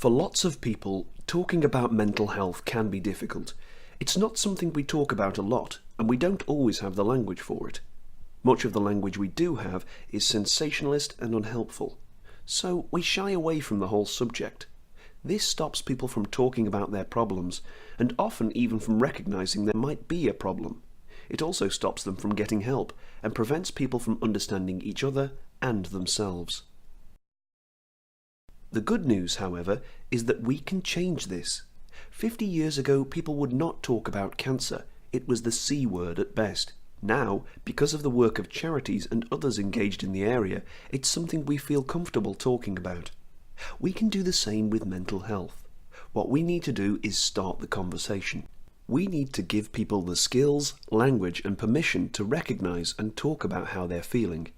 For lots of people, talking about mental health can be difficult. It's not something we talk about a lot, and we don't always have the language for it. Much of the language we do have is sensationalist and unhelpful, so we shy away from the whole subject. This stops people from talking about their problems, and often even from recognizing there might be a problem. It also stops them from getting help, and prevents people from understanding each other and themselves. The good news, however, is that we can change this. 50 years ago, people would not talk about cancer. It was the C word at best. Now, because of the work of charities and others engaged in the area, it's something we feel comfortable talking about. We can do the same with mental health. What we need to do is start the conversation. We need to give people the skills, language and permission to recognize and talk about how they're feeling.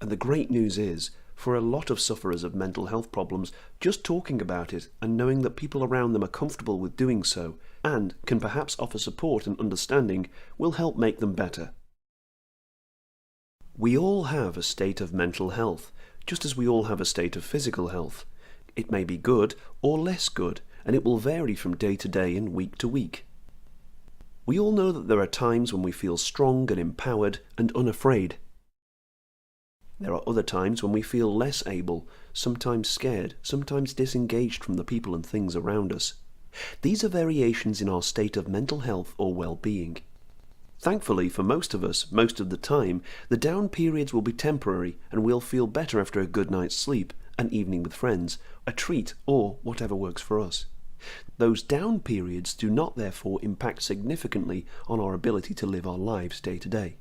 And the great news is, for a lot of sufferers of mental health problems, just talking about it and knowing that people around them are comfortable with doing so and can perhaps offer support and understanding will help make them better. We all have a state of mental health, just as we all have a state of physical health. It may be good or less good, and it will vary from day to day and week to week. We all know that there are times when we feel strong and empowered and unafraid. There are other times when we feel less able, sometimes scared, sometimes disengaged from the people and things around us. These are variations in our state of mental health or well-being. Thankfully, for most of us, most of the time, the down periods will be temporary and we'll feel better after a good night's sleep, an evening with friends, a treat, or whatever works for us. Those down periods do not therefore impact significantly on our ability to live our lives day to day.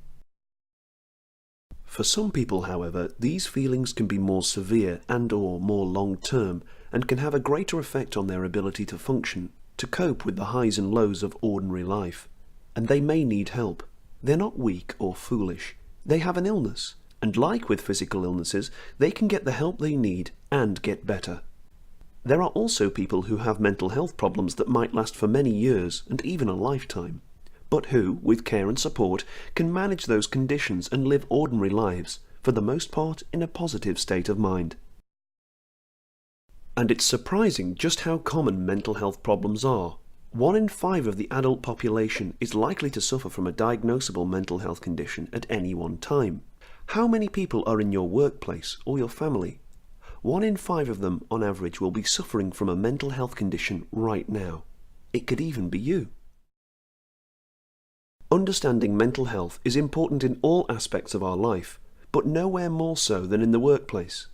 For some people, however, these feelings can be more severe and/or more long-term and can have a greater effect on their ability to function, to cope with the highs and lows of ordinary life. And they may need help. They're not weak or foolish. They have an illness, and like with physical illnesses, they can get the help they need and get better. There are also people who have mental health problems that might last for many years and even a lifetime, but who, with care and support, can manage those conditions and live ordinary lives, for the most part in a positive state of mind. And it's surprising just how common mental health problems are. 1 in 5 of the adult population is likely to suffer from a diagnosable mental health condition at any one time. How many people are in your workplace or your family? 1 in 5 of them, on average, will be suffering from a mental health condition right now. It could even be you. Understanding mental health is important in all aspects of our life, but nowhere more so than in the workplace.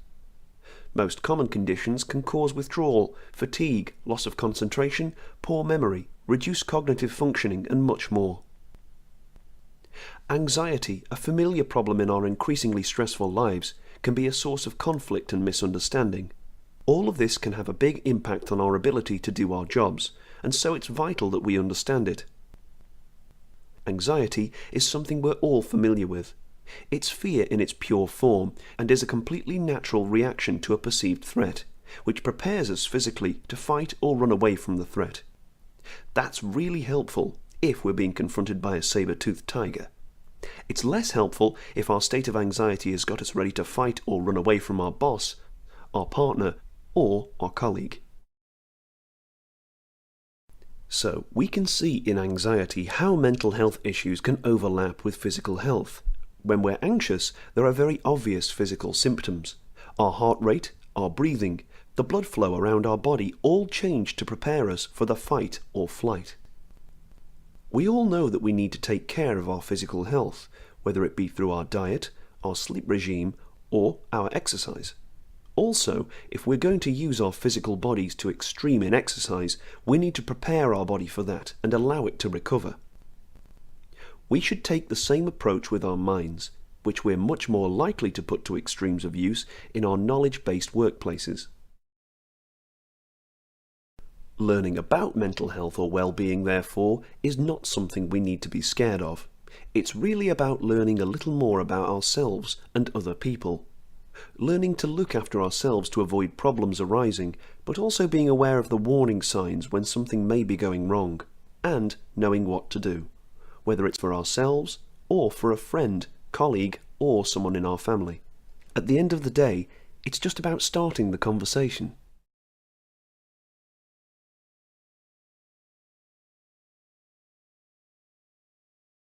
Most common conditions can cause withdrawal, fatigue, loss of concentration, poor memory, reduced cognitive functioning, and much more. Anxiety, a familiar problem in our increasingly stressful lives, can be a source of conflict and misunderstanding. All of this can have a big impact on our ability to do our jobs, and so it's vital that we understand it. Anxiety is something we're all familiar with. It's fear in its pure form and is a completely natural reaction to a perceived threat, which prepares us physically to fight or run away from the threat. That's really helpful if we're being confronted by a saber-toothed tiger. It's less helpful if our state of anxiety has got us ready to fight or run away from our boss, our partner, or our colleague. So, we can see in anxiety how mental health issues can overlap with physical health. When we're anxious, there are very obvious physical symptoms. Our heart rate, our breathing, the blood flow around our body all change to prepare us for the fight or flight. We all know that we need to take care of our physical health, whether it be through our diet, our sleep regime, or our exercise. Also, if we're going to use our physical bodies to extreme in exercise, we need to prepare our body for that and allow it to recover. We should take the same approach with our minds, which we're much more likely to put to extremes of use in our knowledge-based workplaces. Learning about mental health or well-being, therefore, is not something we need to be scared of. It's really about learning a little more about ourselves and other people. Learning to look after ourselves to avoid problems arising, but also being aware of the warning signs when something may be going wrong, and knowing what to do, whether it's for ourselves or for a friend, colleague, or someone in our family. At the end of the day, it's just about starting the conversation.